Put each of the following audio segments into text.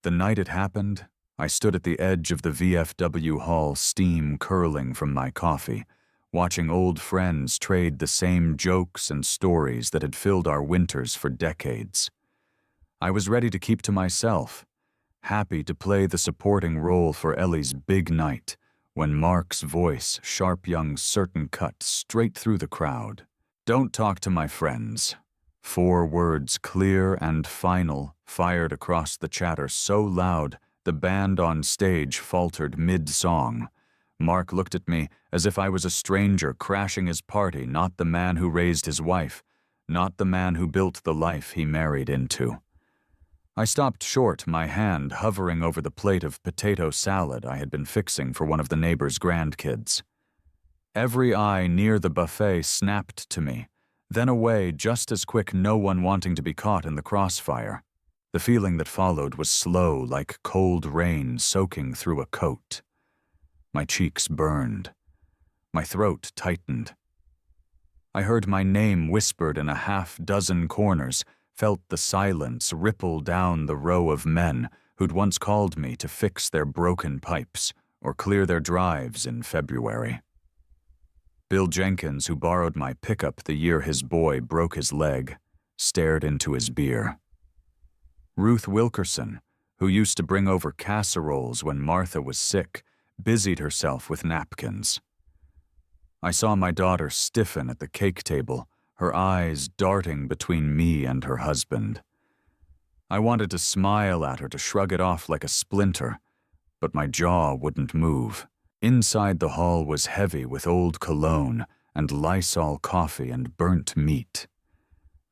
The night it happened, I stood at the edge of the VFW hall, steam curling from my coffee, watching old friends trade the same jokes and stories that had filled our winters for decades. I was ready to keep to myself, happy to play the supporting role for Ellie's big night, when Mark's voice, sharp young certain cut straight through the crowd. "Don't talk to my friends." 4 words clear and final, fired across the chatter so loud the band on stage faltered mid-song. Mark looked at me as if I was a stranger crashing his party, not the man who raised his wife, not the man who built the life he married into. I stopped short, my hand hovering over the plate of potato salad I had been fixing for one of the neighbor's grandkids. Every eye near the buffet snapped to me, then away just as quick, no one wanting to be caught in the crossfire. The feeling that followed was slow, like cold rain soaking through a coat. My cheeks burned. My throat tightened. I heard my name whispered in a half-dozen corners, felt the silence ripple down the row of men who'd once called me to fix their broken pipes or clear their drives in February. Bill Jenkins, who borrowed my pickup the year his boy broke his leg, stared into his beer. Ruth Wilkerson, who used to bring over casseroles when Martha was sick, busied herself with napkins. I saw my daughter stiffen at the cake table, her eyes darting between me and her husband. I wanted to smile at her, to shrug it off like a splinter, but my jaw wouldn't move. Inside the hall was heavy with old cologne and Lysol coffee and burnt meat.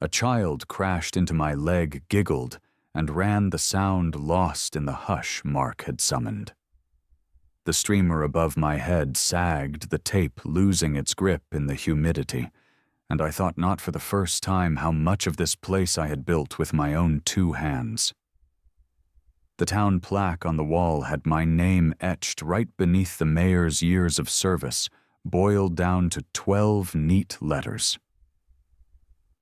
A child crashed into my leg, giggled, and ran the sound lost in the hush Mark had summoned. The streamer above my head sagged, the tape losing its grip in the humidity, and I thought not for the first time how much of this place I had built with my own 2 hands. The town plaque on the wall had my name etched right beneath the mayor's years of service, boiled down to 12 neat letters.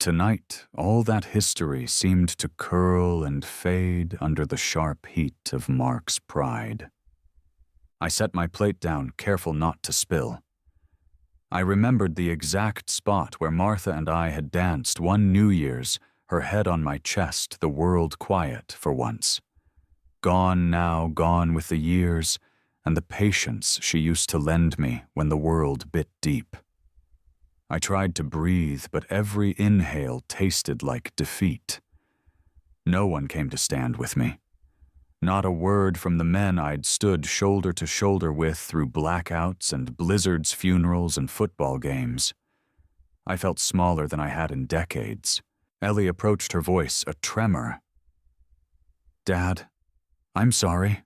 Tonight, all that history seemed to curl and fade under the sharp heat of Mark's pride. I set my plate down, careful not to spill. I remembered the exact spot where Martha and I had danced one New Year's, her head on my chest, the world quiet for once. Gone now, gone with the years, and the patience she used to lend me when the world bit deep. I tried to breathe, but every inhale tasted like defeat. No one came to stand with me. Not a word from the men I'd stood shoulder to shoulder with through blackouts and blizzards, funerals, and football games. I felt smaller than I had in decades. Ellie approached, her voice a tremor. "Dad, I'm sorry."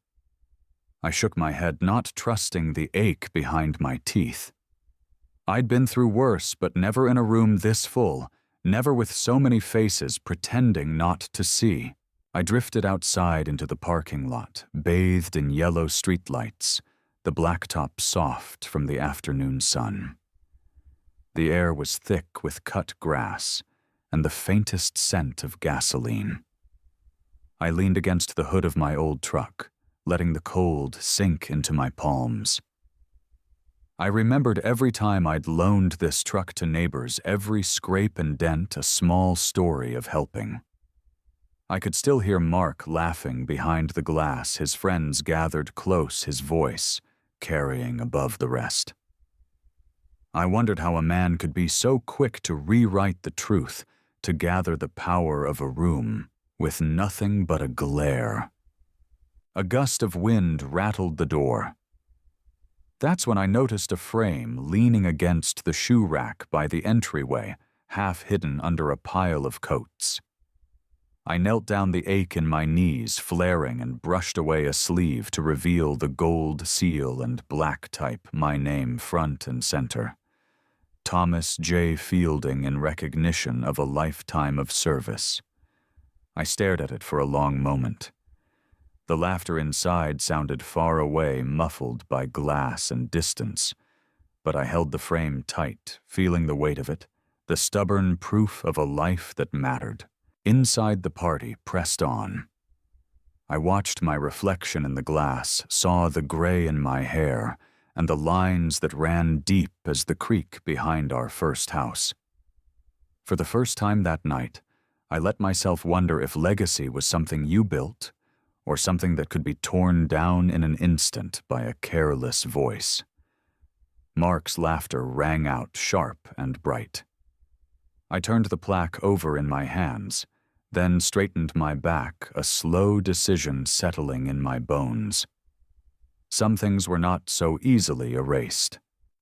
I shook my head, not trusting the ache behind my teeth. I'd been through worse, but never in a room this full, never with so many faces pretending not to see. I drifted outside into the parking lot, bathed in yellow streetlights, the blacktop soft from the afternoon sun. The air was thick with cut grass and the faintest scent of gasoline. I leaned against the hood of my old truck, letting the cold sink into my palms. I remembered every time I'd loaned this truck to neighbors, every scrape and dent a small story of helping. I could still hear Mark laughing behind the glass, his friends gathered close, his voice carrying above the rest. I wondered how a man could be so quick to rewrite the truth, to gather the power of a room with nothing but a glare. A gust of wind rattled the door. That's when I noticed a frame leaning against the shoe rack by the entryway, half hidden under a pile of coats. I knelt down, the ache in my knees flaring, and brushed away a sleeve to reveal the gold seal and black type my name front and center. Thomas J. Fielding, in recognition of a lifetime of service. I stared at it for a long moment. The laughter inside sounded far away, muffled by glass and distance, but I held the frame tight, feeling the weight of it, the stubborn proof of a life that mattered. Inside the party pressed on. I watched my reflection in the glass, saw the gray in my hair, and the lines that ran deep as the creek behind our first house. For the first time that night, I let myself wonder if legacy was something you built, or something that could be torn down in an instant by a careless voice. Mark's laughter rang out sharp and bright. I turned the plaque over in my hands, then straightened my back, a slow decision settling in my bones. Some things were not so easily erased.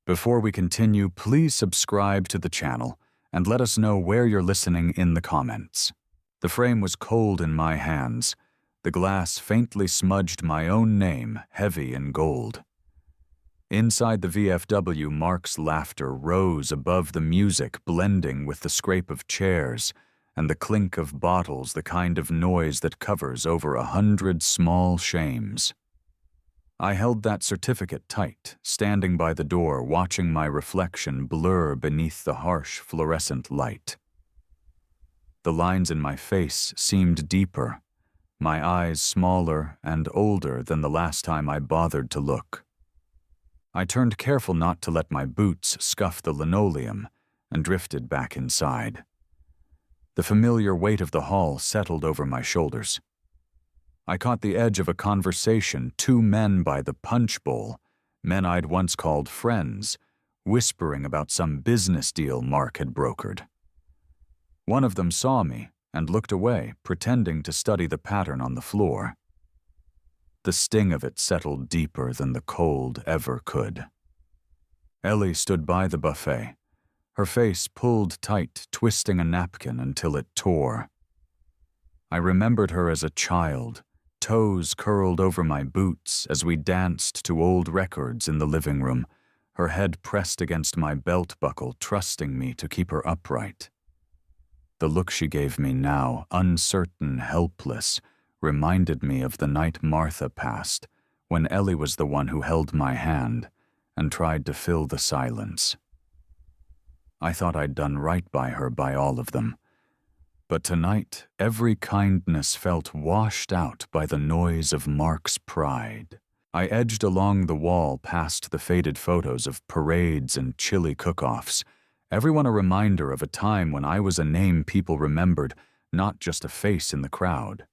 Before we continue, please subscribe to the channel and let us know where you're listening in the comments. The frame was cold in my hands. The glass faintly smudged my own name, heavy in gold. Inside the VFW, Mark's laughter rose above the music, blending with the scrape of chairs and the clink of bottles, the kind of noise that covers over 100 small shames. I held that certificate tight, standing by the door, watching my reflection blur beneath the harsh fluorescent light. The lines in my face seemed deeper, my eyes smaller and older than the last time I bothered to look. I turned careful not to let my boots scuff the linoleum and drifted back inside. The familiar weight of the hall settled over my shoulders. I caught the edge of a conversation, two men by the punch bowl, men I'd once called friends, whispering about some business deal Mark had brokered. One of them saw me and looked away, pretending to study the pattern on the floor. The sting of it settled deeper than the cold ever could. Ellie stood by the buffet, her face pulled tight, twisting a napkin until it tore. I remembered her as a child, toes curled over my boots as we danced to old records in the living room, her head pressed against my belt buckle, trusting me to keep her upright. The look she gave me now, uncertain, helpless, reminded me of the night Martha passed, when Ellie was the one who held my hand and tried to fill the silence. I thought I'd done right by her, by all of them. But tonight, every kindness felt washed out by the noise of Mark's pride. I edged along the wall past the faded photos of parades and chilly cook-offs, everyone a reminder of a time when I was a name people remembered, not just a face in the crowd.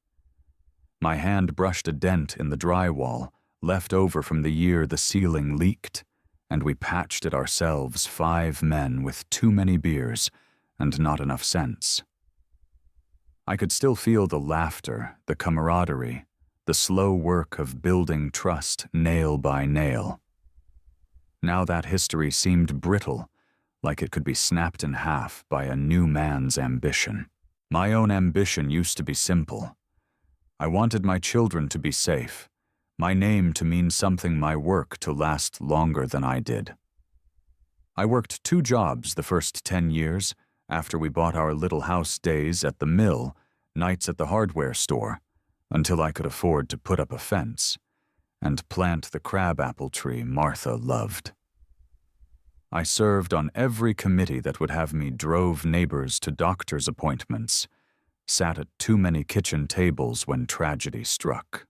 My hand brushed a dent in the drywall, left over from the year the ceiling leaked, and we patched it ourselves, 5 men with too many beers and not enough sense. I could still feel the laughter, the camaraderie, the slow work of building trust nail by nail. Now that history seemed brittle, like it could be snapped in half by a new man's ambition. My own ambition used to be simple. I wanted my children to be safe, my name to mean something, my work to last longer than I did. I worked 2 jobs the first 10 years, after we bought our little house, days at the mill, nights at the hardware store, until I could afford to put up a fence and plant the crabapple tree Martha loved. I served on every committee that would have me, drove neighbors to doctor's appointments, sat at too many kitchen tables when tragedy struck.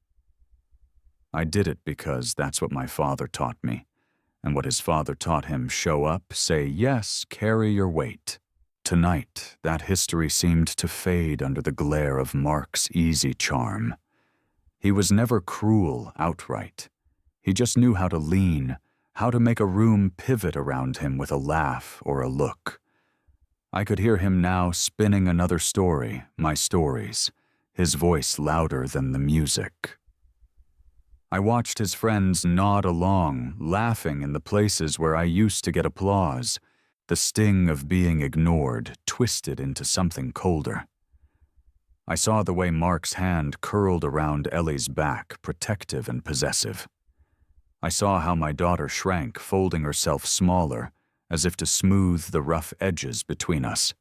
I did it because that's what my father taught me, and what his father taught him: show up, say yes, carry your weight. Tonight, that history seemed to fade under the glare of Mark's easy charm. He was never cruel outright. He just knew how to lean, how to make a room pivot around him with a laugh or a look. I could hear him now spinning another story, my stories, his voice louder than the music. I watched his friends nod along, laughing in the places where I used to get applause, the sting of being ignored twisted into something colder. I saw the way Mark's hand curled around Ellie's back, protective and possessive. I saw how my daughter shrank, folding herself smaller, as if to smooth the rough edges between us.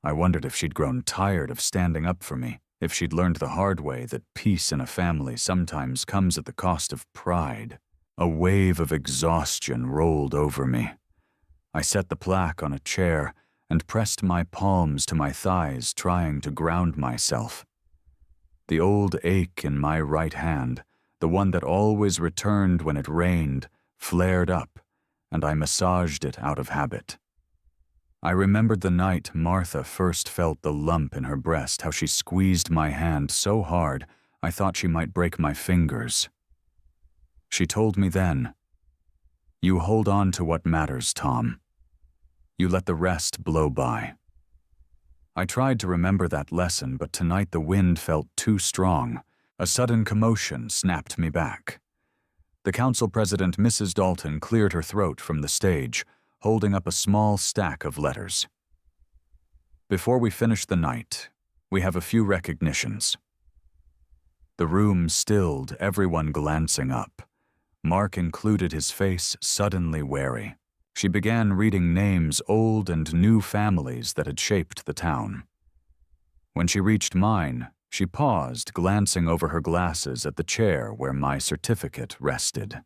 I wondered if she'd grown tired of standing up for me, if she'd learned the hard way that peace in a family sometimes comes at the cost of pride. A wave of exhaustion rolled over me. I set the plaque on a chair and pressed my palms to my thighs, trying to ground myself. The old ache in my right hand, the one that always returned when it rained, flared up, and I massaged it out of habit. I remembered the night Martha first felt the lump in her breast, how she squeezed my hand so hard I thought she might break my fingers. She told me then, "You hold on to what matters, Tom. You let the rest blow by." I tried to remember that lesson, but tonight the wind felt too strong. A sudden commotion snapped me back. The council president, Mrs. Dalton, cleared her throat from the stage, holding up a small stack of letters. "Before we finish the night, we have a few recognitions." The room stilled, everyone glancing up. Mark included, his face suddenly wary. She began reading names, old and new families that had shaped the town. When she reached mine, she paused, glancing over her glasses at the chair where my certificate rested.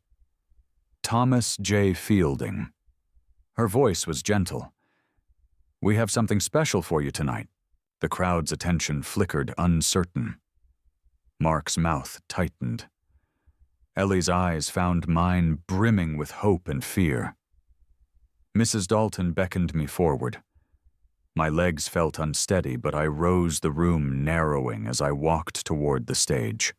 Thomas J. Fielding. Her voice was gentle. "We have something special for you tonight." The crowd's attention flickered, uncertain. Mark's mouth tightened. Ellie's eyes found mine, brimming with hope and fear. Mrs. Dalton beckoned me forward. My legs felt unsteady, but I rose, the room narrowing as I walked toward the stage.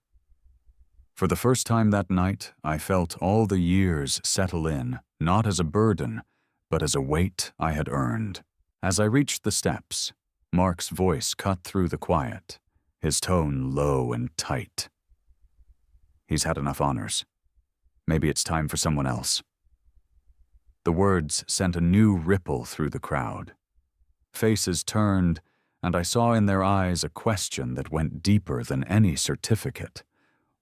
For the first time that night, I felt all the years settle in, not as a burden, but as a weight I had earned. As I reached the steps, Mark's voice cut through the quiet, his tone low and tight. "He's had enough honors. Maybe it's time for someone else." The words sent a new ripple through the crowd. Faces turned, and I saw in their eyes a question that went deeper than any certificate.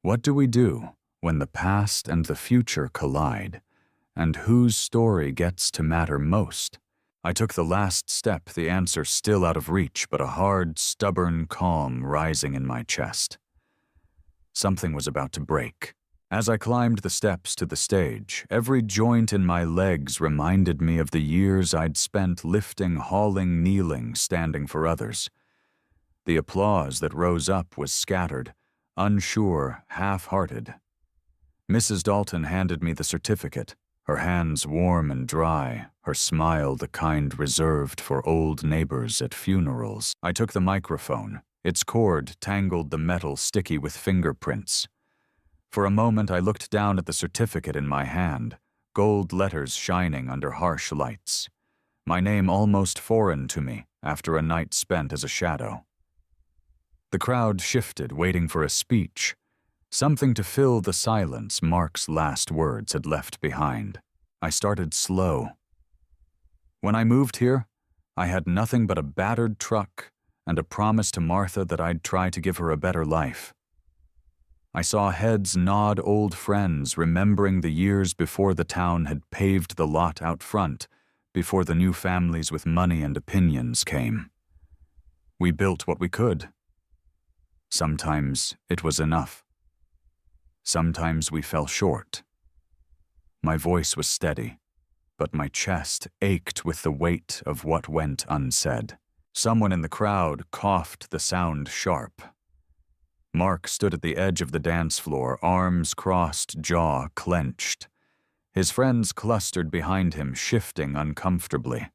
What do we do when the past and the future collide, and whose story gets to matter most? I took the last step, the answer still out of reach, but a hard, stubborn calm rising in my chest. Something was about to break. As I climbed the steps to the stage, every joint in my legs reminded me of the years I'd spent lifting, hauling, kneeling, standing for others. The applause that rose up was scattered, unsure, half-hearted. Mrs. Dalton handed me the certificate, her hands warm and dry, her smile the kind reserved for old neighbors at funerals. I took the microphone. Its cord tangled the metal, sticky with fingerprints. For a moment I looked down at the certificate in my hand, gold letters shining under harsh lights. My name almost foreign to me after a night spent as a shadow. The crowd shifted, waiting for a speech, something to fill the silence Mark's last words had left behind. I started slow. When I moved here, I had nothing but a battered truck and a promise to Martha that I'd try to give her a better life. I saw heads nod, old friends remembering the years before the town had paved the lot out front, before the new families with money and opinions came. We built what we could. Sometimes it was enough. Sometimes we fell short. My voice was steady, but my chest ached with the weight of what went unsaid. Someone in the crowd coughed, the sound sharp. Mark stood at the edge of the dance floor, arms crossed, jaw clenched. His friends clustered behind him, shifting uncomfortably.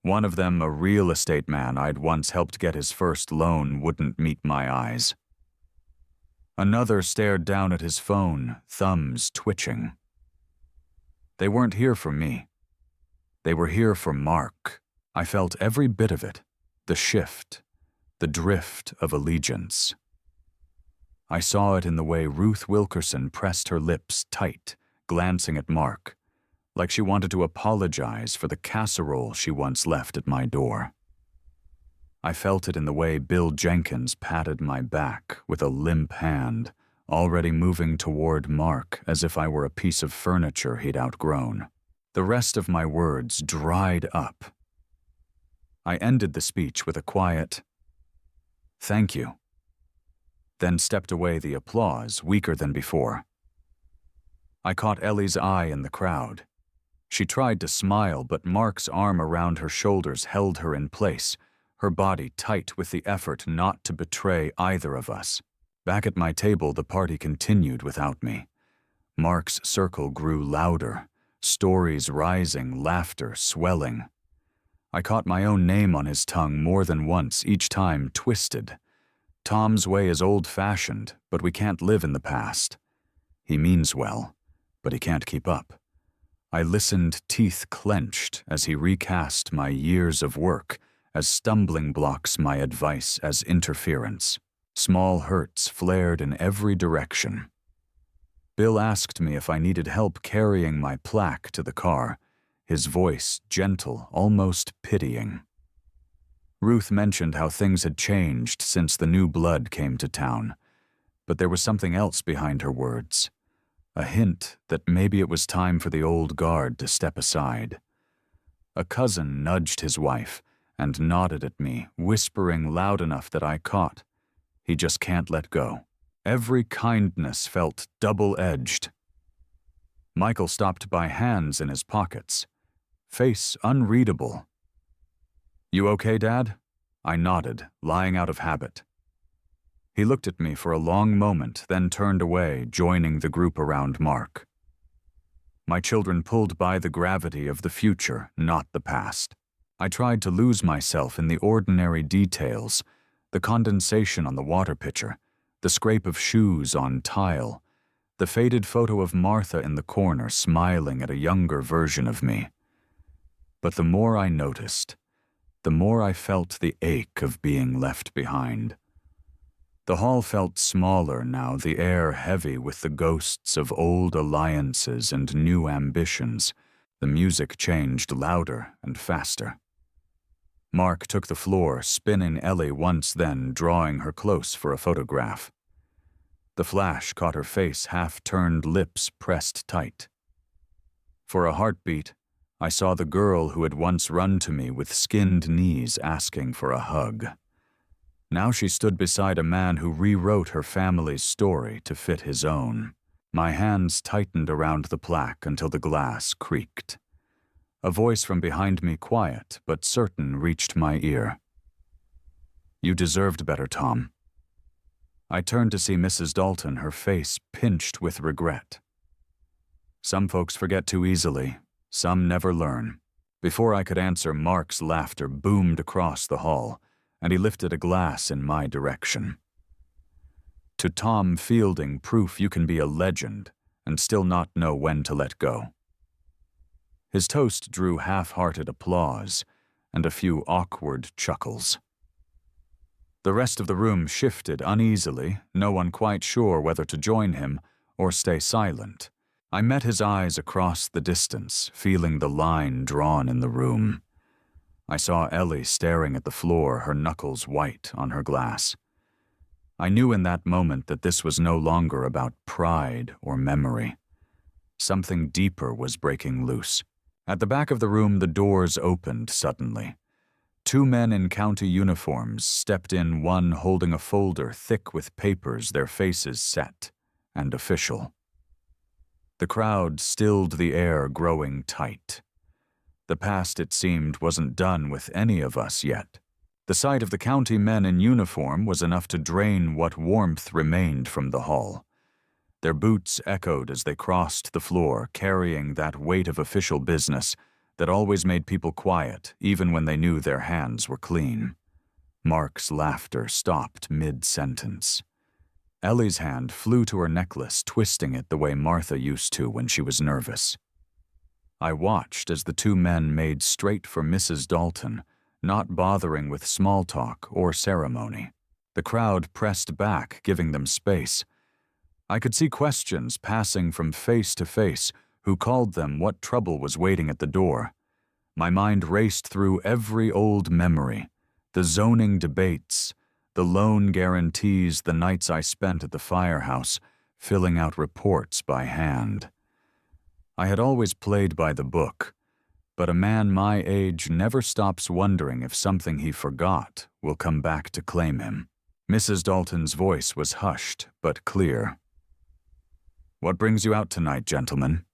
One of them, a real estate man I'd once helped get his first loan, wouldn't meet my eyes. Another stared down at his phone, thumbs twitching. They weren't here for me. They were here for Mark. I felt every bit of it, the shift, the drift of allegiance. I saw it in the way Ruth Wilkerson pressed her lips tight, glancing at Mark, like she wanted to apologize for the casserole she once left at my door. I felt it in the way Bill Jenkins patted my back with a limp hand, already moving toward Mark as if I were a piece of furniture he'd outgrown. The rest of my words dried up. I ended the speech with a quiet, "Thank you," then stepped away, the applause weaker than before. I caught Ellie's eye in the crowd. She tried to smile, but Mark's arm around her shoulders held her in place, her body tight with the effort not to betray either of us. Back at my table, the party continued without me. Mark's circle grew louder, stories rising, laughter swelling. I caught my own name on his tongue more than once, each time twisted. Tom's way is old-fashioned, but we can't live in the past. He means well, but he can't keep up. I listened, teeth clenched, as he recast my years of work as stumbling blocks, my advice as interference. Small hurts flared in every direction. Bill asked me if I needed help carrying my plaque to the car, his voice gentle, almost pitying. Ruth mentioned how things had changed since the new blood came to town, but there was something else behind her words, a hint that maybe it was time for the old guard to step aside. A cousin nudged his wife and nodded at me, whispering loud enough that I caught. He just can't let go. Every kindness felt double-edged. Michael stopped by, hands in his pockets, face unreadable. "You okay, Dad?" I nodded, lying out of habit. He looked at me for a long moment, then turned away, joining the group around Mark. My children pulled by the gravity of the future, not the past. I tried to lose myself in the ordinary details, the condensation on the water pitcher, the scrape of shoes on tile, the faded photo of Martha in the corner smiling at a younger version of me. But the more I noticed, the more I felt the ache of being left behind. The hall felt smaller now, the air heavy with the ghosts of old alliances and new ambitions. The music changed louder and faster. Mark took the floor, spinning Ellie once, then drawing her close for a photograph. The flash caught her face, half-turned, lips pressed tight. For a heartbeat, I saw the girl who had once run to me with skinned knees asking for a hug. Now she stood beside a man who rewrote her family's story to fit his own. My hands tightened around the plaque until the glass creaked. A voice from behind me, quiet but certain, reached my ear. "You deserved better, Tom." I turned to see Mrs. Dalton, her face pinched with regret. Some folks forget too easily. Some never learn. Before I could answer, Mark's laughter boomed across the hall, and he lifted a glass in my direction. "To Tom Fielding, proof you can be a legend and still not know when to let go." His toast drew half-hearted applause and a few awkward chuckles. The rest of the room shifted uneasily, no one quite sure whether to join him or stay silent. I met his eyes across the distance, feeling the line drawn in the room. I saw Ellie staring at the floor, her knuckles white on her glass. I knew in that moment that this was no longer about pride or memory. Something deeper was breaking loose. At the back of the room, the doors opened suddenly. Two men in county uniforms stepped in, one holding a folder thick with papers, their faces set and official. The crowd stilled, the air growing tight. The past, it seemed, wasn't done with any of us yet. The sight of the county men in uniform was enough to drain what warmth remained from the hall. Their boots echoed as they crossed the floor, carrying that weight of official business that always made people quiet, even when they knew their hands were clean. Mark's laughter stopped mid-sentence. Ellie's hand flew to her necklace, twisting it the way Martha used to when she was nervous. I watched as the two men made straight for Mrs. Dalton, not bothering with small talk or ceremony. The crowd pressed back, giving them space. I could see questions passing from face to face, who called them, what trouble was waiting at the door. My mind raced through every old memory, the zoning debates, the loan guarantees, the nights I spent at the firehouse, filling out reports by hand. I had always played by the book, but a man my age never stops wondering if something he forgot will come back to claim him. Mrs. Dalton's voice was hushed but clear. "What brings you out tonight, gentlemen?"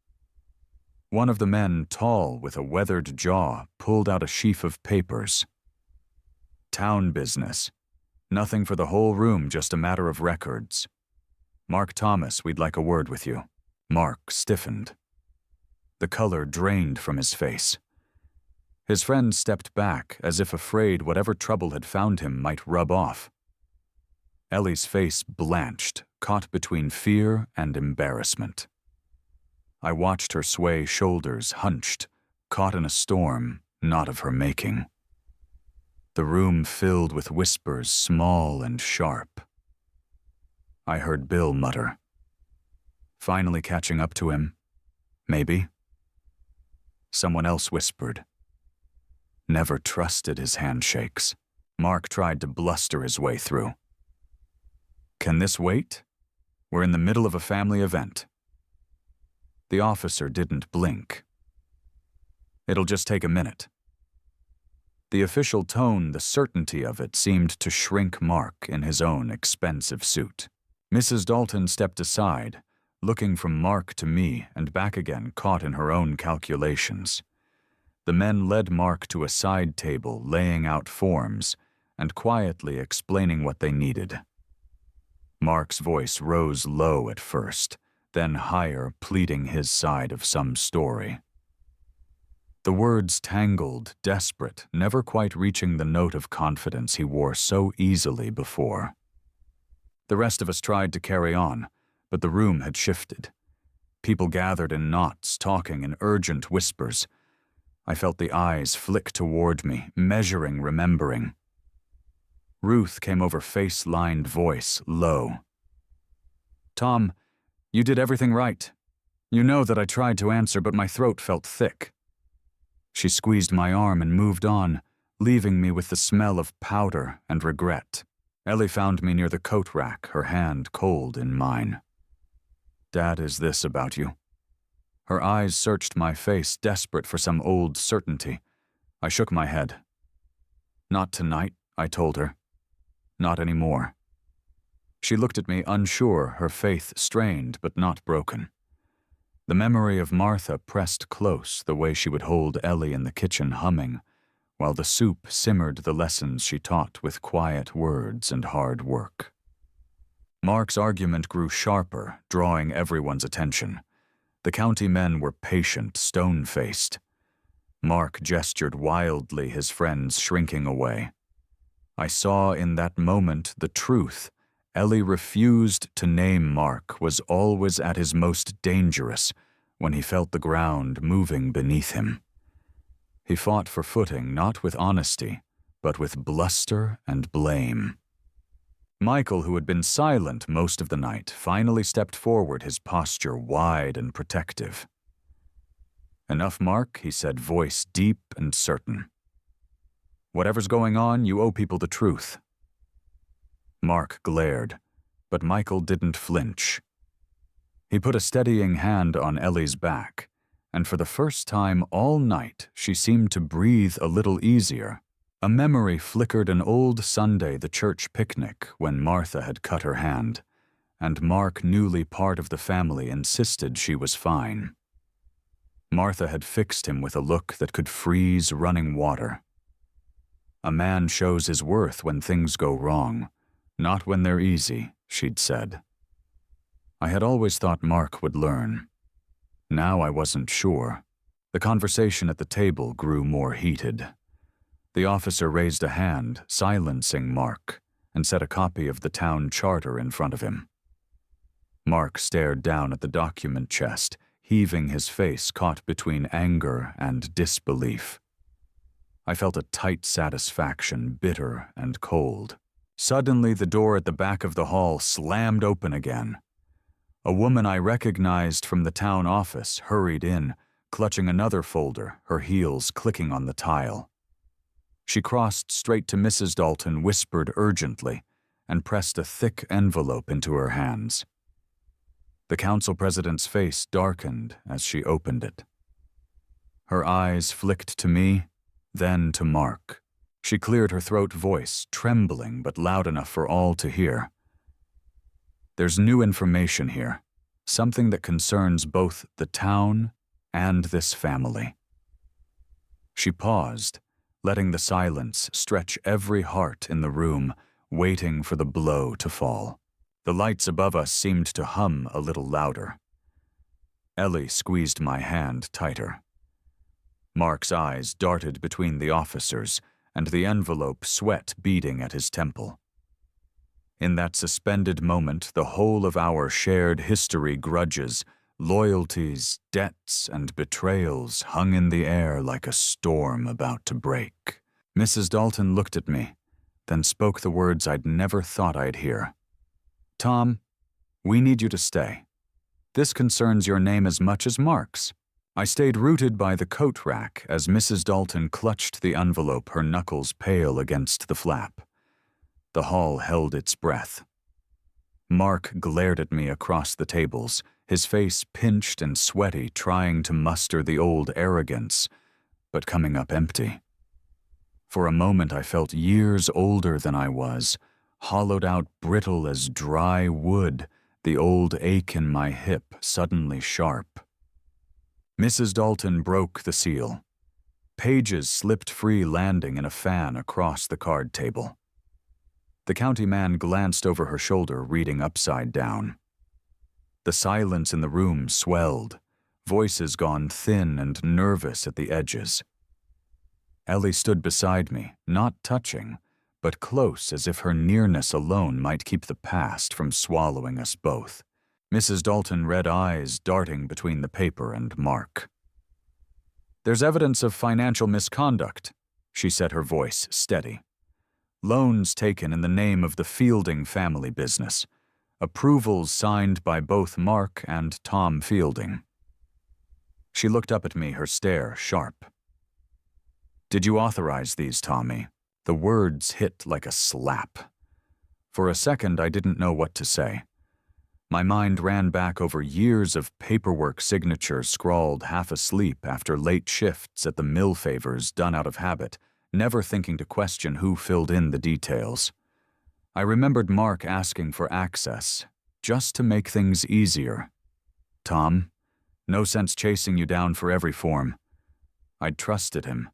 One of the men, tall with a weathered jaw, pulled out a sheaf of papers. "Town business. Nothing for the whole room, just a matter of records. Mark Thomas, we'd like a word with you. Mark stiffened. The color drained from his face. His friend stepped back, as if afraid whatever trouble had found him might rub off. Ellie's face blanched, caught between fear and embarrassment. I watched her sway, shoulders hunched, caught in a storm not of her making. The room filled with whispers, small and sharp. I heard Bill mutter. Finally catching up to him. Maybe. Someone else whispered. Never trusted his handshakes. Mark tried to bluster his way through. Can this wait? We're in the middle of a family event. The officer didn't blink. It'll just take a minute. The official tone, the certainty of it, seemed to shrink Mark in his own expensive suit. Mrs. Dalton stepped aside, looking from Mark to me and back again, caught in her own calculations. The men led Mark to a side table, laying out forms and quietly explaining what they needed. Mark's voice rose low at first, then higher, pleading his side of some story. The words tangled, desperate, never quite reaching the note of confidence he wore so easily before. The rest of us tried to carry on, but the room had shifted. People gathered in knots, talking in urgent whispers. I felt the eyes flick toward me, measuring, remembering. Ruth came over face-lined voice, low. Tom, you did everything right. You know that I tried to answer, but my throat felt thick. She squeezed my arm and moved on, leaving me with the smell of powder and regret. Ellie found me near the coat rack, her hand cold in mine. Dad, is this about you? Her eyes searched my face, desperate for some old certainty. I shook my head. Not tonight, I told her. Not anymore. She looked at me, unsure, her faith strained but not broken. The memory of Martha pressed close, the way she would hold Ellie in the kitchen humming, while the soup simmered the lessons she taught with quiet words and hard work. Mark's argument grew sharper, drawing everyone's attention. The county men were patient, stone-faced. Mark gestured wildly, his friends shrinking away. I saw in that moment the truth. Ellie refused to name Mark, was always at his most dangerous when he felt the ground moving beneath him. He fought for footing, not with honesty, but with bluster and blame. Michael, who had been silent most of the night, finally stepped forward, his posture wide and protective. Enough, Mark, he said, voice deep and certain. Whatever's going on, you owe people the truth. Mark glared, but Michael didn't flinch. He put a steadying hand on Ellie's back, and for the first time all night she seemed to breathe a little easier. A memory flickered an old Sunday, the church picnic, when Martha had cut her hand, and Mark, newly part of the family, insisted she was fine. Martha had fixed him with a look that could freeze running water. A man shows his worth when things go wrong, not when they're easy, she'd said. I had always thought Mark would learn. Now I wasn't sure. The conversation at the table grew more heated. The officer raised a hand, silencing Mark, and set a copy of the town charter in front of him. Mark stared down at the document chest, heaving his face caught between anger and disbelief. I felt a tight satisfaction, bitter and cold. Suddenly, the door at the back of the hall slammed open again. A woman I recognized from the town office hurried in, clutching another folder, her heels clicking on the tile. She crossed straight to Mrs. Dalton, whispered urgently, and pressed a thick envelope into her hands. The council president's face darkened as she opened it. Her eyes flicked to me, then to Mark. She cleared her throat, voice trembling but loud enough for all to hear. There's new information here, something that concerns both the town and this family. She paused, letting the silence stretch every heart in the room, waiting for the blow to fall. The lights above us seemed to hum a little louder. Ellie squeezed my hand tighter. Mark's eyes darted between the officers, and the envelope sweat beading at his temple. In that suspended moment, the whole of our shared history, grudges, loyalties, debts, and betrayals hung in the air like a storm about to break. Mrs. Dalton looked at me, then spoke the words I'd never thought I'd hear. "Tom, we need you to stay. This concerns your name as much as Mark's." I stayed rooted by the coat rack as Mrs. Dalton clutched the envelope, her knuckles pale against the flap. The hall held its breath. Mark glared at me across the tables, his face pinched and sweaty, trying to muster the old arrogance, but coming up empty. For a moment I felt years older than I was, hollowed out, brittle as dry wood, the old ache in my hip suddenly sharp. Mrs. Dalton broke the seal. Pages slipped free, landing in a fan across the card table. The county man glanced over her shoulder, reading upside down. The silence in the room swelled, voices gone thin and nervous at the edges. Ellie stood beside me, not touching, but close as if her nearness alone might keep the past from swallowing us both. Mrs. Dalton read eyes darting between the paper and Mark. "There's evidence of financial misconduct," she said, her voice steady. "Loans taken in the name of the Fielding family business. Approvals signed by both Mark and Tom Fielding." She looked up at me, her stare sharp. "Did you authorize these, Tommy?" The words hit like a slap. For a second, I didn't know what to say. My mind ran back over years of paperwork signatures scrawled half asleep after late shifts at the mill favors done out of habit, never thinking to question who filled in the details. I remembered Mark asking for access, just to make things easier. "Tom, no sense chasing you down for every form." I'd trusted him.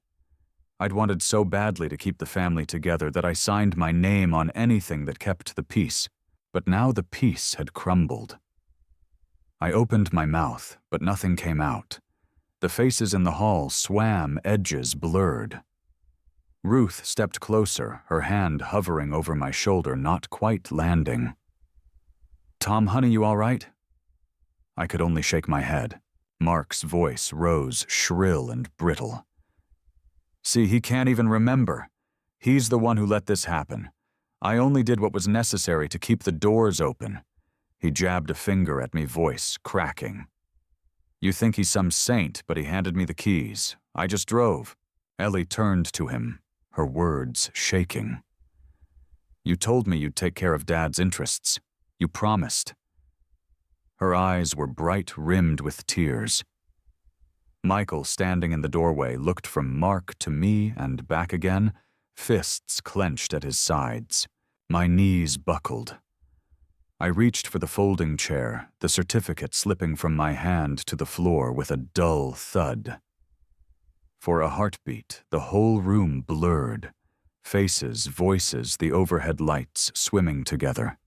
I'd wanted so badly to keep the family together that I signed my name on anything that kept the peace. But now the peace had crumbled. I opened my mouth, but nothing came out. The faces in the hall swam, edges blurred. Ruth stepped closer, her hand hovering over my shoulder, not quite landing. "Tom, honey, you all right?" I could only shake my head. Mark's voice rose, shrill and brittle. "See, he can't even remember. He's the one who let this happen. I only did what was necessary to keep the doors open." He jabbed a finger at me, voice cracking. "You think he's some saint, but he handed me the keys. I just drove." Ellie turned to him, her words shaking. "You told me you'd take care of Dad's interests. You promised." Her eyes were bright, rimmed with tears. Michael, standing in the doorway, looked from Mark to me and back again, fists clenched at his sides. My knees buckled. I reached for the folding chair, the certificate slipping from my hand to the floor with a dull thud. For a heartbeat, the whole room blurred. Faces, voices, the overhead lights swimming together.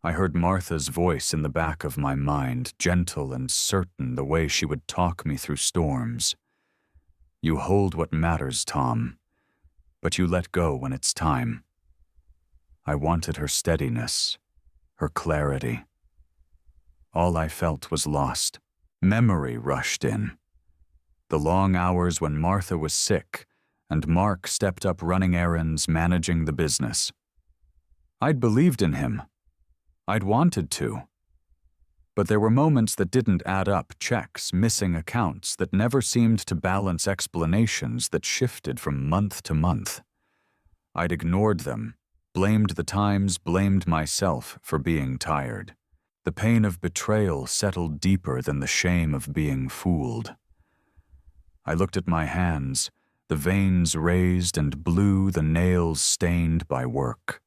I heard Martha's voice in the back of my mind, gentle and certain, the way she would talk me through storms. "You hold what matters, Tom, but you let go when it's time." I wanted her steadiness, her clarity. All I felt was lost. Memory rushed in. The long hours when Martha was sick and Mark stepped up running errands, managing the business. I'd believed in him. I'd wanted to. But there were moments that didn't add up, checks, missing accounts that never seemed to balance, explanations that shifted from month to month. I'd ignored them, blamed the times, blamed myself for being tired. The pain of betrayal settled deeper than the shame of being fooled. I looked at my hands, the veins raised and blue, the nails stained by work.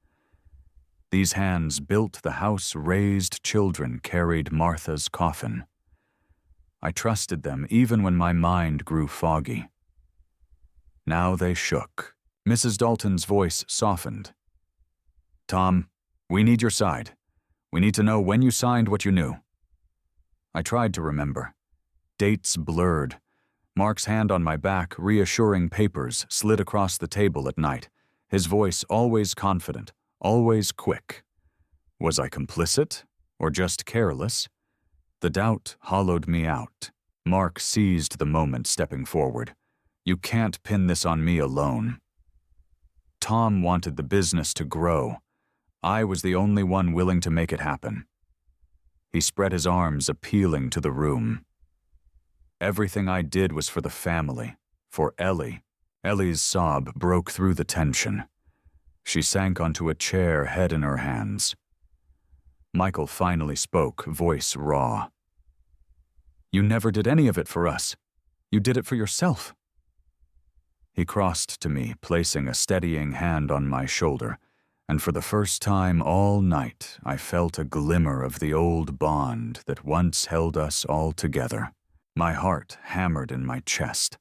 These hands built the house raised children carried Martha's coffin. I trusted them even when my mind grew foggy. Now they shook. Mrs. Dalton's voice softened. Tom, we need your side. We need to know when you signed what you knew. I tried to remember. Dates blurred. Mark's hand on my back, reassuring papers, slid across the table at night, his voice always confident, always quick. Was I complicit, or just careless? The doubt hollowed me out. Mark seized the moment, stepping forward. You can't pin this on me alone. Tom wanted the business to grow. I was the only one willing to make it happen. He spread his arms, appealing to the room. Everything I did was for the family, for Ellie. Ellie's sob broke through the tension. She sank onto a chair, head in her hands. Michael finally spoke, voice raw. You never did any of it for us. You did it for yourself. He crossed to me, placing a steadying hand on my shoulder, and for the first time all night I felt a glimmer of the old bond that once held us all together. My heart hammered in my chest.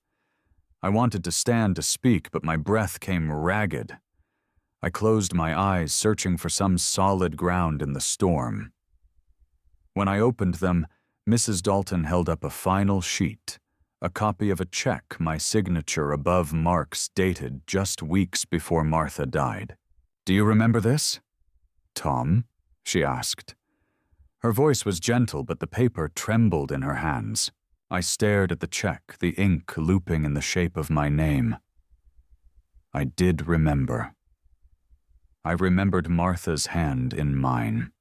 I wanted to stand to speak, but my breath came ragged. I closed my eyes, searching for some solid ground in the storm. When I opened them, Mrs. Dalton held up a final sheet, a copy of a check, my signature above Mark's, dated just weeks before Martha died. Do you remember this? Tom? She asked. Her voice was gentle, but the paper trembled in her hands. I stared at the check, the ink looping in the shape of my name. I did remember. I remembered Martha's hand in mine.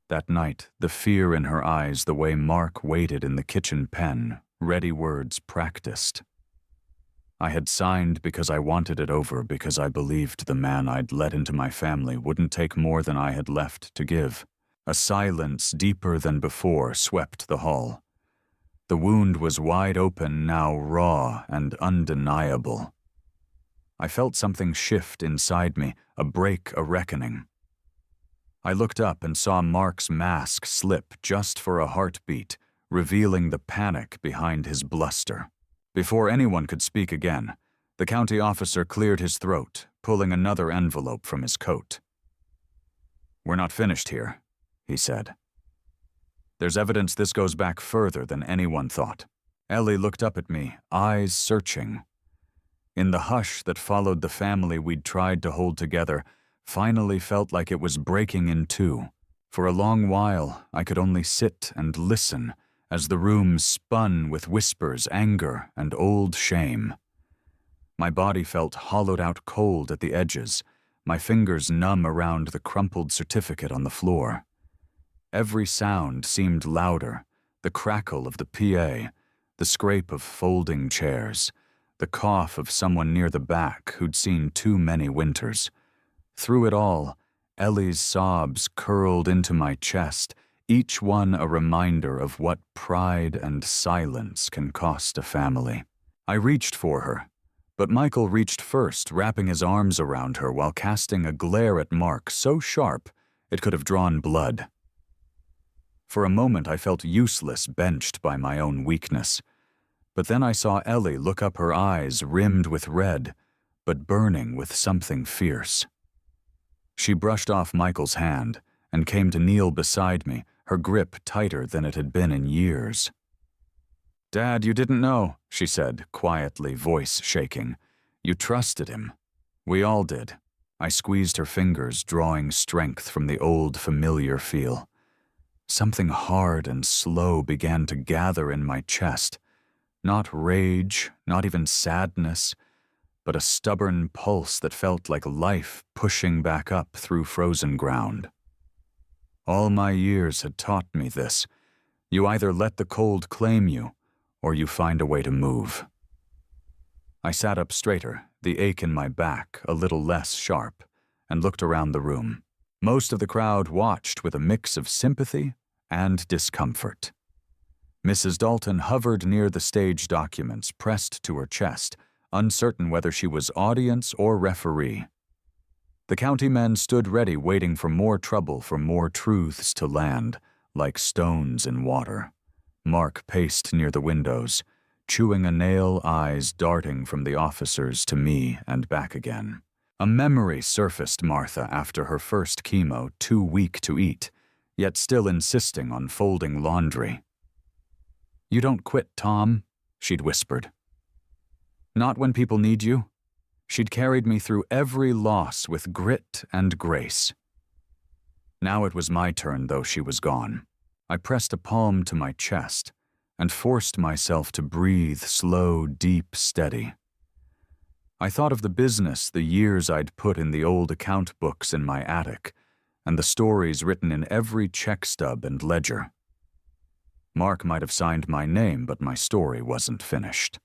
That night, the fear in her eyes, the way Mark waited in the kitchen pen, ready words practiced. I had signed because I wanted it over, because I believed the man I'd let into my family wouldn't take more than I had left to give. A silence deeper than before swept the hall. The wound was wide open, now raw and undeniable. I felt something shift inside me, a break, a reckoning. I looked up and saw Mark's mask slip just for a heartbeat, revealing the panic behind his bluster. Before anyone could speak again, the county officer cleared his throat, pulling another envelope from his coat. We're not finished here, he said. There's evidence this goes back further than anyone thought. Ellie looked up at me, eyes searching. In the hush that followed the family we'd tried to hold together, finally felt like it was breaking in two. For a long while, I could only sit and listen as the room spun with whispers, anger, and old shame. My body felt hollowed out cold at the edges, my fingers numb around the crumpled certificate on the floor. Every sound seemed louder, the crackle of the PA, the scrape of folding chairs, the cough of someone near the back who'd seen too many winters. Through it all, Ellie's sobs curled into my chest, each one a reminder of what pride and silence can cost a family. I reached for her, but Michael reached first, wrapping his arms around her while casting a glare at Mark so sharp it could have drawn blood. For a moment I felt useless, benched by my own weakness. But then I saw Ellie look up, her eyes rimmed with red, but burning with something fierce. She brushed off Michael's hand and came to kneel beside me, her grip tighter than it had been in years. Dad, you didn't know, she said, quietly, voice shaking. You trusted him. We all did. I squeezed her fingers, drawing strength from the old familiar feel. Something hard and slow began to gather in my chest. Not rage, not even sadness, but a stubborn pulse that felt like life pushing back up through frozen ground. All my years had taught me this. You either let the cold claim you, or you find a way to move. I sat up straighter, the ache in my back a little less sharp, and looked around the room. Most of the crowd watched with a mix of sympathy and discomfort. Mrs. Dalton hovered near the stage documents, pressed to her chest, uncertain whether she was audience or referee. The county men stood ready, waiting for more trouble, for more truths to land, like stones in water. Mark paced near the windows, chewing a nail, eyes darting from the officers to me and back again. A memory surfaced Martha after her first chemo, too weak to eat, yet still insisting on folding laundry. "You don't quit, Tom," she'd whispered. "Not when people need you." She'd carried me through every loss with grit and grace. Now it was my turn, though she was gone. I pressed a palm to my chest and forced myself to breathe slow, deep, steady. I thought of the business, the years I'd put in the old account books in my attic, and the stories written in every check stub and ledger. Mark might have signed my name, but my story wasn't finished.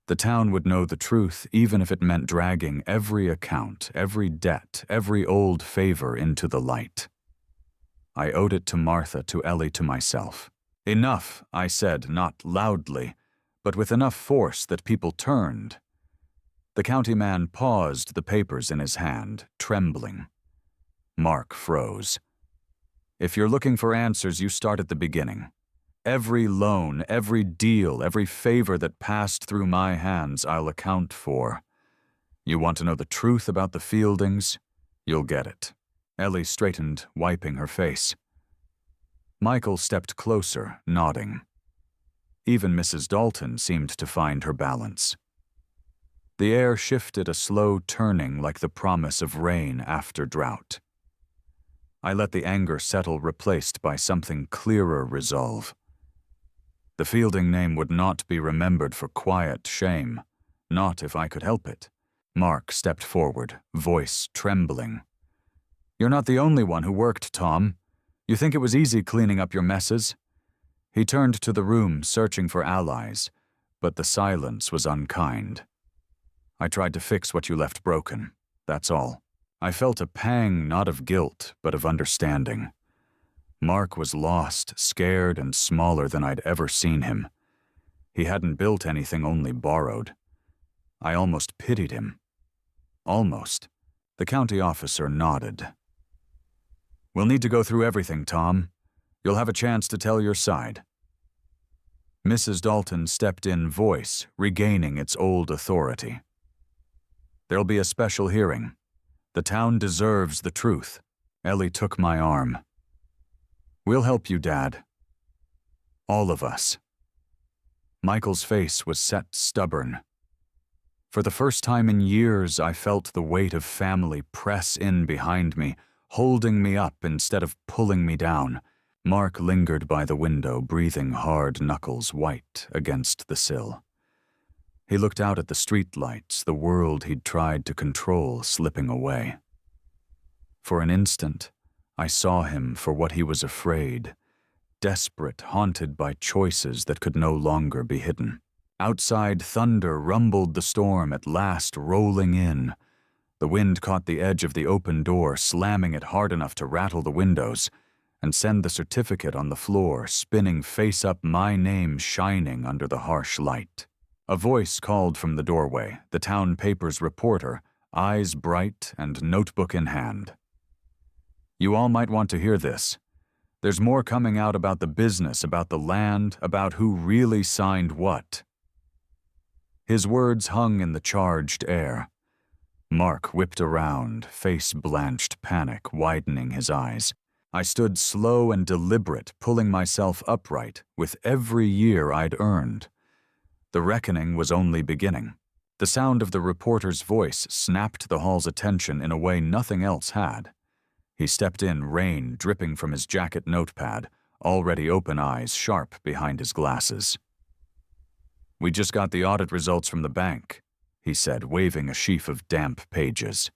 The town would know the truth, even if it meant dragging every account, every debt, every old favor into the light. I owed it to Martha, to Ellie, to myself. "Enough," I said, not loudly, but with enough force that people turned. The county man paused, the papers in his hand, trembling. Mark froze. "If you're looking for answers, you start at the beginning. Every loan, every deal, every favor that passed through my hands, I'll account for. You want to know the truth about the Fieldings? You'll get it." Ellie straightened, wiping her face. Michael stepped closer, nodding. Even Mrs. Dalton seemed to find her balance. The air shifted, a slow turning like the promise of rain after drought. I let the anger settle, replaced by something clearer resolve. The Fielding name would not be remembered for quiet shame, not if I could help it. Mark stepped forward, voice trembling. "You're not the only one who worked, Tom. You think it was easy cleaning up your messes?" He turned to the room, searching for allies, but the silence was unkind. "I tried to fix what you left broken, that's all." I felt a pang, not of guilt, but of understanding. Mark was lost, scared, and smaller than I'd ever seen him. He hadn't built anything, only borrowed. I almost pitied him. Almost. The county officer nodded. "We'll need to go through everything, Tom. You'll have a chance to tell your side." Mrs. Dalton stepped in, voice regaining its old authority. "There'll be a special hearing. The town deserves the truth." Ellie took my arm. "We'll help you, Dad. All of us." Michael's face was set stubborn. For the first time in years, I felt the weight of family press in behind me, holding me up instead of pulling me down. Mark lingered by the window, breathing hard, knuckles white against the sill. He looked out at the street lights, the world he'd tried to control slipping away. For an instant, I saw him for what he was afraid, desperate, haunted by choices that could no longer be hidden. Outside, thunder rumbled the storm, at last rolling in. The wind caught the edge of the open door, slamming it hard enough to rattle the windows and send the certificate on the floor, spinning face up, my name shining under the harsh light. A voice called from the doorway, the town paper's reporter, eyes bright and notebook in hand. "You all might want to hear this. There's more coming out about the business, about the land, about who really signed what." His words hung in the charged air. Mark whipped around, face blanched, panic widening his eyes. I stood slow and deliberate, pulling myself upright with every year I'd earned. The reckoning was only beginning. The sound of the reporter's voice snapped the hall's attention in a way nothing else had. He stepped in, rain dripping from his jacket notepad, already open eyes sharp behind his glasses. "We just got the audit results from the bank," he said, waving a sheaf of damp pages.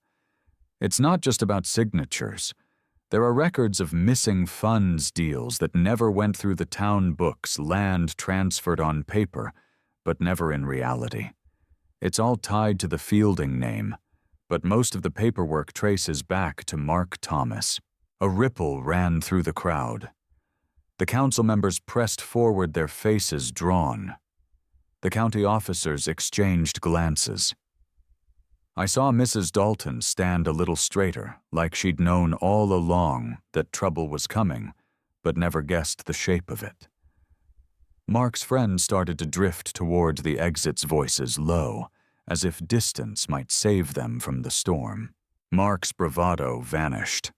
"It's not just about signatures. There are records of missing funds deals that never went through the town books, land transferred on paper, but never in reality. It's all tied to the Fielding name, but most of the paperwork traces back to Mark Thomas." A ripple ran through the crowd. The council members pressed forward, their faces drawn. The county officers exchanged glances. I saw Mrs. Dalton stand a little straighter, like she'd known all along that trouble was coming, but never guessed the shape of it. Mark's friend started to drift toward the exit's voices, low, as if distance might save them from the storm. Mark's bravado vanished.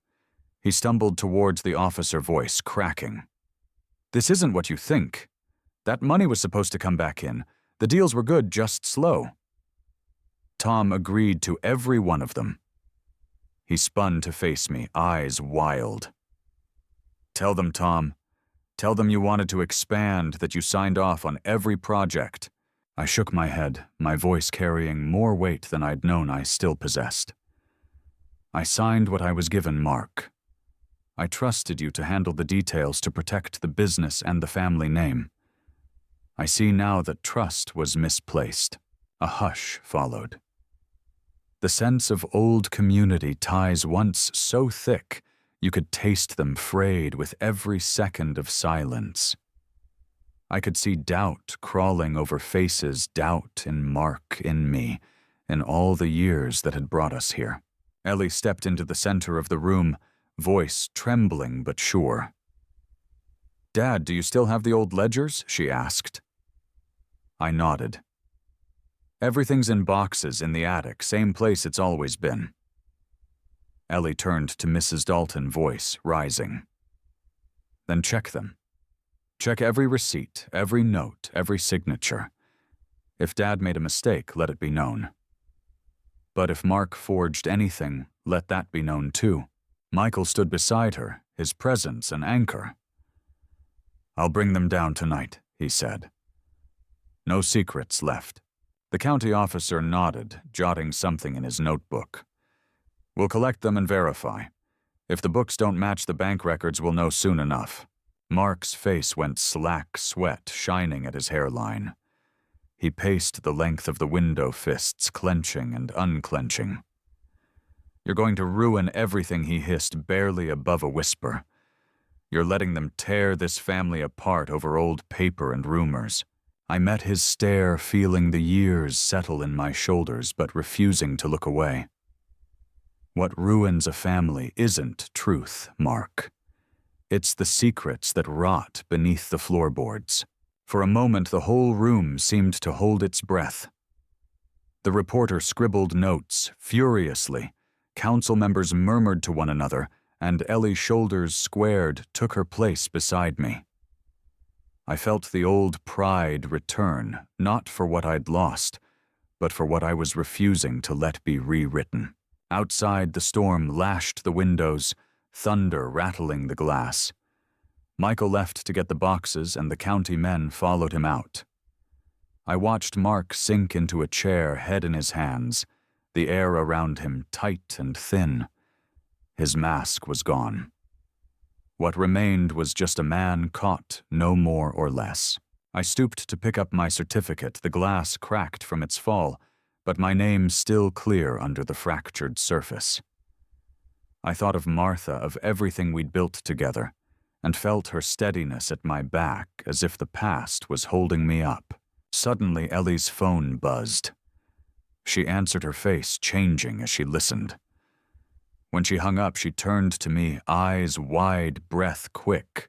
He stumbled towards the officer, voice cracking. "This isn't what you think. That money was supposed to come back in. The deals were good, just slow." Tom agreed to every one of them. He spun to face me, eyes wild. "Tell them, Tom. Tell them you wanted to expand, that you signed off on every project." I shook my head, my voice carrying more weight than I'd known I still possessed. "I signed what I was given, Mark. I trusted you to handle the details to protect the business and the family name. I see now that trust was misplaced." A hush followed. The sense of old community ties once so thick you could taste them frayed with every second of silence. I could see doubt crawling over faces, doubt in Mark, in me, in all the years that had brought us here. Ellie stepped into the center of the room, voice trembling but sure. "Dad, do you still have the old ledgers?" she asked. I nodded. "Everything's in boxes in the attic, same place it's always been." Ellie turned to Mrs. Dalton, voice rising. "Then check them. Check every receipt, every note, every signature. If Dad made a mistake, let it be known. But if Mark forged anything, let that be known too." Michael stood beside her, his presence an anchor. "I'll bring them down tonight," he said. "No secrets left." The county officer nodded, jotting something in his notebook. "We'll collect them and verify. If the books don't match the bank records, we'll know soon enough." Mark's face went slack, sweat shining at his hairline. He paced the length of the window, fists clenching and unclenching. "You're going to ruin everything," he hissed, barely above a whisper. "You're letting them tear this family apart over old paper and rumors." I met his stare, feeling the years settle in my shoulders, but refusing to look away. What ruins a family isn't truth, Mark. It's the secrets that rot beneath the floorboards. For a moment, the whole room seemed to hold its breath. The reporter scribbled notes, furiously. Council members murmured to one another, and Ellie's shoulders squared, took her place beside me. I felt the old pride return, not for what I'd lost, but for what I was refusing to let be rewritten. Outside, the storm lashed the windows, thunder rattling the glass. Michael left to get the boxes, and the county men followed him out. I watched Mark sink into a chair, head in his hands, the air around him tight and thin. His mask was gone. What remained was just a man caught, no more or less. I stooped to pick up my certificate, the glass cracked from its fall, but my name still clear under the fractured surface. I thought of Martha, of everything we'd built together, and felt her steadiness at my back as if the past was holding me up. Suddenly, Ellie's phone buzzed. She answered, her face changing as she listened. When she hung up, she turned to me, eyes wide, breath quick.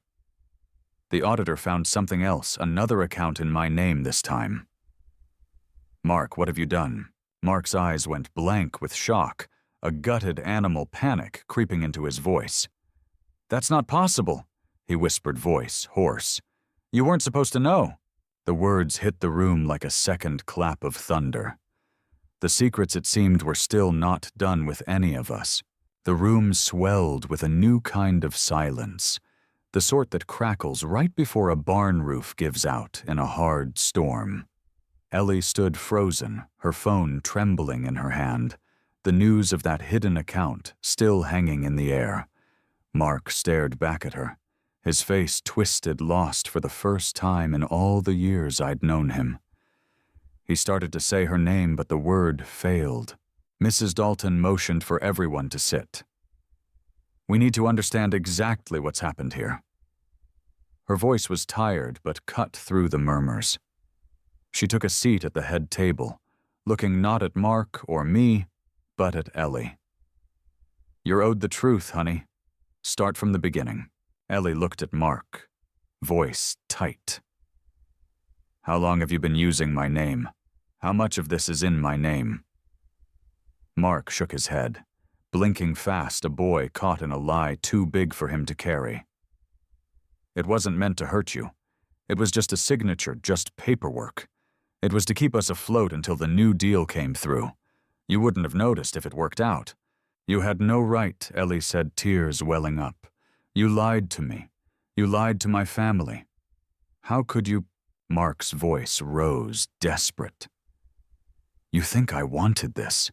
The auditor found something else, another account in my name this time. "Mark, what have you done?" Mark's eyes went blank with shock, a gutted animal panic creeping into his voice. "That's not possible," he whispered, voice hoarse. "You weren't supposed to know." The words hit the room like a second clap of thunder. The secrets, it seemed, were still not done with any of us. The room swelled with a new kind of silence, the sort that crackles right before a barn roof gives out in a hard storm. Ellie stood frozen, her phone trembling in her hand, the news of that hidden account still hanging in the air. Mark stared back at her, his face twisted, lost for the first time in all the years I'd known him. He started to say her name, but the word failed. Mrs. Dalton motioned for everyone to sit. "We need to understand exactly what's happened here." Her voice was tired, but cut through the murmurs. She took a seat at the head table, looking not at Mark or me, but at Ellie. "You're owed the truth, honey. Start from the beginning." Ellie looked at Mark, voice tight. "How long have you been using my name? How much of this is in my name?" Mark shook his head, blinking fast, a boy caught in a lie too big for him to carry. "It wasn't meant to hurt you. It was just a signature, just paperwork. It was to keep us afloat until the New Deal came through. You wouldn't have noticed if it worked out." "You had no right," Ellie said, tears welling up. "You lied to me. You lied to my family. How could you—" Mark's voice rose, desperate. "You think I wanted this?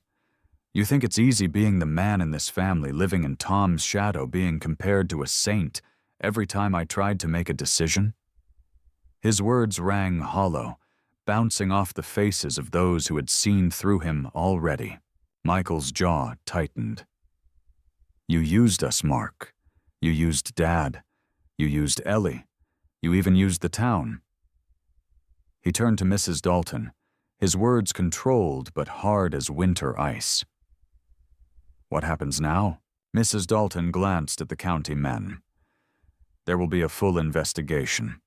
You think it's easy being the man in this family, living in Tom's shadow, being compared to a saint every time I tried to make a decision?" His words rang hollow, bouncing off the faces of those who had seen through him already. Michael's jaw tightened. "You used us, Mark. You used Dad. You used Ellie. You even used the town." He turned to Mrs. Dalton, his words controlled but hard as winter ice. "What happens now?" Mrs. Dalton glanced at the county men. "There will be a full investigation.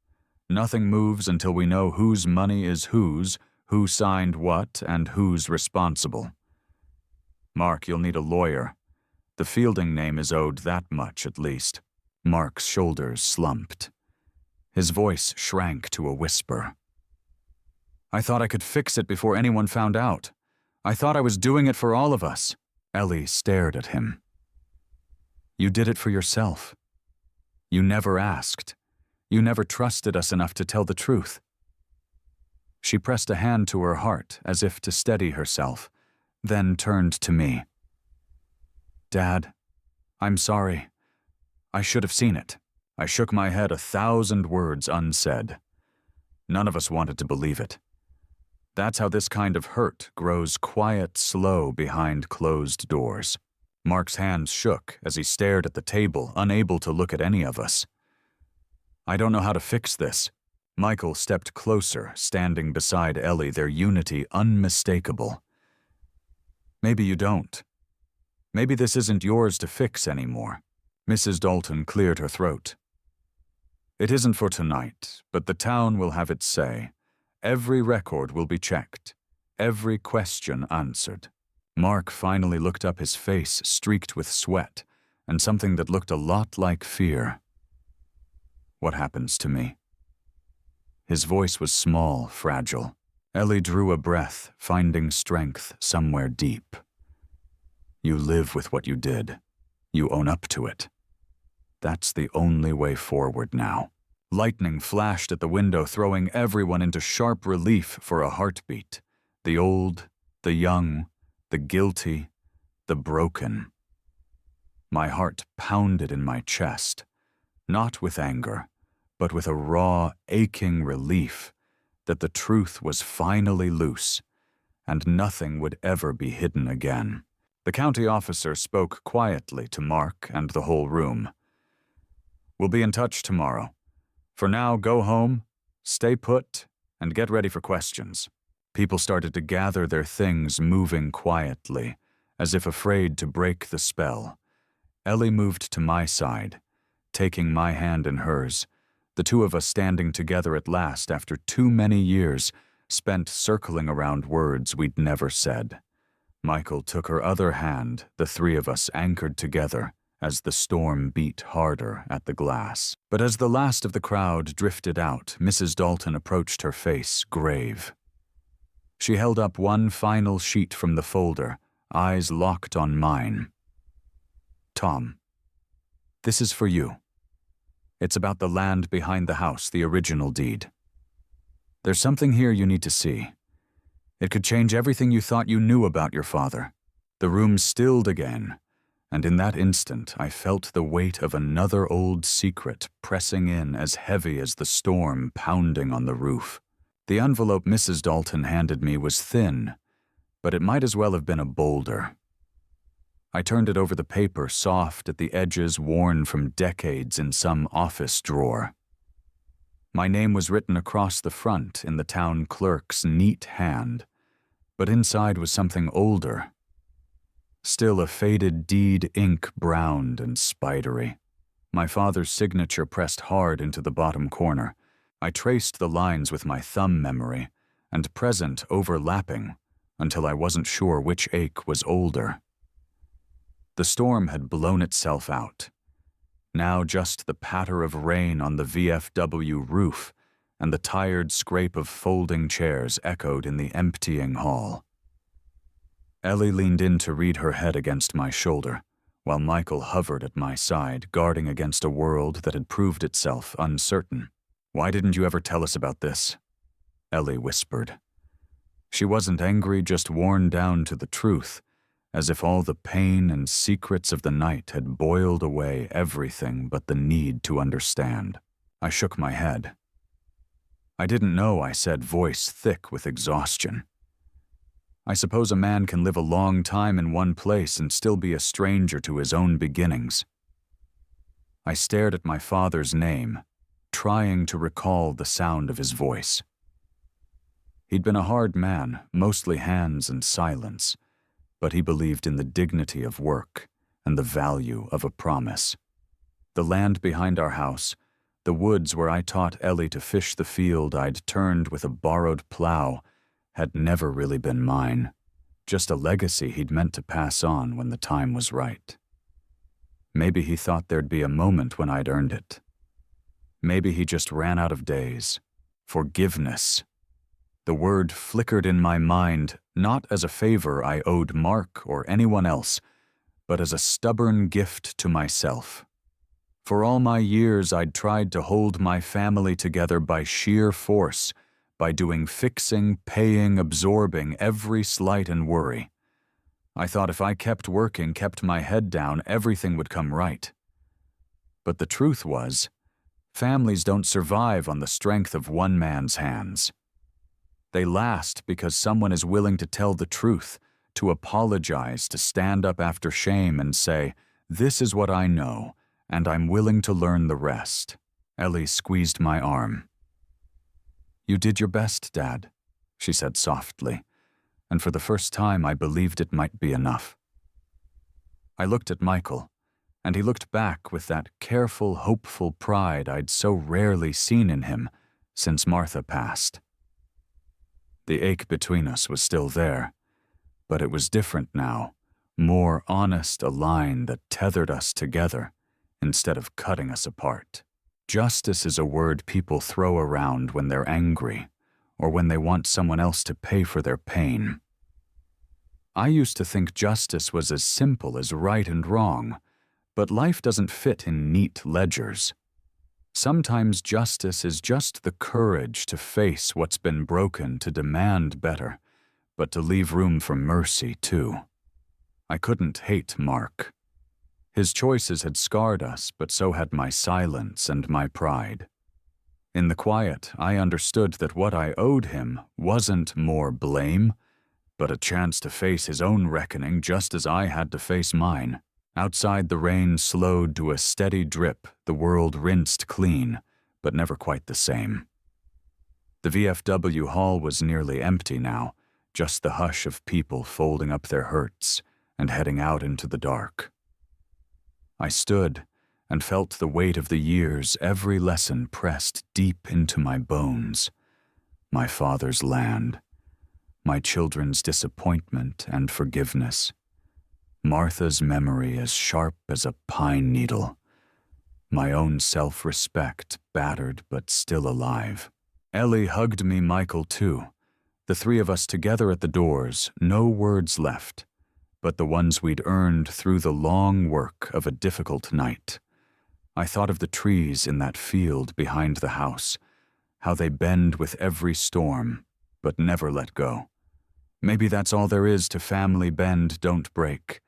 Nothing moves until we know whose money is whose, who signed what, and who's responsible. Mark, you'll need a lawyer. The Fielding name is owed that much, at least." Mark's shoulders slumped. His voice shrank to a whisper. "I thought I could fix it before anyone found out. I thought I was doing it for all of us." Ellie stared at him. "You did it for yourself. You never asked. You never trusted us enough to tell the truth." She pressed a hand to her heart as if to steady herself, then turned to me. "Dad, I'm sorry. I should have seen it." I shook my head, 1,000 words unsaid. None of us wanted to believe it. That's how this kind of hurt grows quiet, slow behind closed doors. Mark's hands shook as he stared at the table, unable to look at any of us. "I don't know how to fix this." Michael stepped closer, standing beside Ellie, their unity unmistakable. "Maybe you don't. Maybe this isn't yours to fix anymore." Mrs. Dalton cleared her throat. "It isn't for tonight, but the town will have its say. Every record will be checked, every question answered." Mark finally looked up, his face streaked with sweat and something that looked a lot like fear. "What happens to me?" His voice was small, fragile. Ellie drew a breath, finding strength somewhere deep. "You live with what you did. You own up to it. That's the only way forward now." Lightning flashed at the window, throwing everyone into sharp relief for a heartbeat. The old, the young, the guilty, the broken. My heart pounded in my chest, not with anger, but with a raw, aching relief that the truth was finally loose, and nothing would ever be hidden again. The county officer spoke quietly to Mark and the whole room. "We'll be in touch tomorrow. For now, go home, stay put, and get ready for questions." People started to gather their things, moving quietly, as if afraid to break the spell. Ellie moved to my side, taking my hand in hers, the two of us standing together at last after too many years spent circling around words we'd never said. Michael took her other hand, the three of us anchored together as the storm beat harder at the glass. But as the last of the crowd drifted out, Mrs. Dalton approached, her face grave. She held up one final sheet from the folder, eyes locked on mine. "Tom, this is for you. It's about the land behind the house, the original deed. There's something here you need to see. It could change everything you thought you knew about your father." The room stilled again, and in that instant I felt the weight of another old secret pressing in, as heavy as the storm pounding on the roof. The envelope Mrs. Dalton handed me was thin, but it might as well have been a boulder. I turned it over, the paper soft at the edges, worn from decades in some office drawer. My name was written across the front in the town clerk's neat hand, but inside was something older. Still a faded deed, ink browned and spidery. My father's signature pressed hard into the bottom corner. I traced the lines with my thumb memory, and present overlapping until I wasn't sure which ache was older. The storm had blown itself out. Now just the patter of rain on the VFW roof and the tired scrape of folding chairs echoed in the emptying hall. Ellie leaned in to read her head against my shoulder, while Michael hovered at my side, guarding against a world that had proved itself uncertain. "Why didn't you ever tell us about this?" Ellie whispered. She wasn't angry, just worn down to the truth, as if all the pain and secrets of the night had boiled away everything but the need to understand. I shook my head. "I didn't know," I said, voice thick with exhaustion. "I suppose a man can live a long time in one place and still be a stranger to his own beginnings." I stared at my father's name, trying to recall the sound of his voice. He'd been a hard man, mostly hands and silence, but he believed in the dignity of work and the value of a promise. The land behind our house, the woods where I taught Ellie to fish the field I'd turned with a borrowed plow, had never really been mine, just a legacy he'd meant to pass on when the time was right. Maybe he thought there'd be a moment when I'd earned it. Maybe he just ran out of days. Forgiveness. The word flickered in my mind, not as a favor I owed Mark or anyone else, but as a stubborn gift to myself. For all my years, I'd tried to hold my family together by sheer force, by doing fixing, paying, absorbing every slight and worry. I thought if I kept working, kept my head down, everything would come right. But the truth was, families don't survive on the strength of one man's hands. They last because someone is willing to tell the truth, to apologize, to stand up after shame and say, "This is what I know, and I'm willing to learn the rest." Ellie squeezed my arm. "You did your best, Dad," she said softly, and for the first time I believed it might be enough. I looked at Michael, and he looked back with that careful, hopeful pride I'd so rarely seen in him since Martha passed. The ache between us was still there, but it was different now, more honest, a line that tethered us together instead of cutting us apart. Justice is a word people throw around when they're angry or when they want someone else to pay for their pain. I used to think justice was as simple as right and wrong, but life doesn't fit in neat ledgers. Sometimes justice is just the courage to face what's been broken, to demand better, but to leave room for mercy, too. I couldn't hate Mark. His choices had scarred us, but so had my silence and my pride. In the quiet, I understood that what I owed him wasn't more blame, but a chance to face his own reckoning just as I had to face mine. Outside, the rain slowed to a steady drip, the world rinsed clean, but never quite the same. The VFW hall was nearly empty now, just the hush of people folding up their hurts and heading out into the dark. I stood and felt the weight of the years, every lesson pressed deep into my bones. My father's land, my children's disappointment and forgiveness, Martha's memory as sharp as a pine needle, my own self-respect battered but still alive. Ellie hugged me, Michael too, the three of us together at the doors, no words left, but the ones we'd earned through the long work of a difficult night. I thought of the trees in that field behind the house, how they bend with every storm, but never let go. Maybe that's all there is to family: bend, don't break,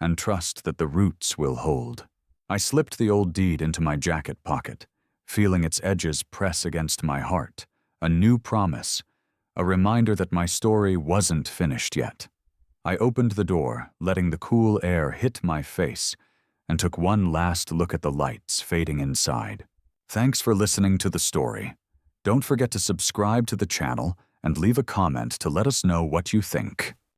and trust that the roots will hold. I slipped the old deed into my jacket pocket, feeling its edges press against my heart, a new promise, a reminder that my story wasn't finished yet. I opened the door, letting the cool air hit my face, and took one last look at the lights fading inside. Thanks for listening to the story. Don't forget to subscribe to the channel and leave a comment to let us know what you think.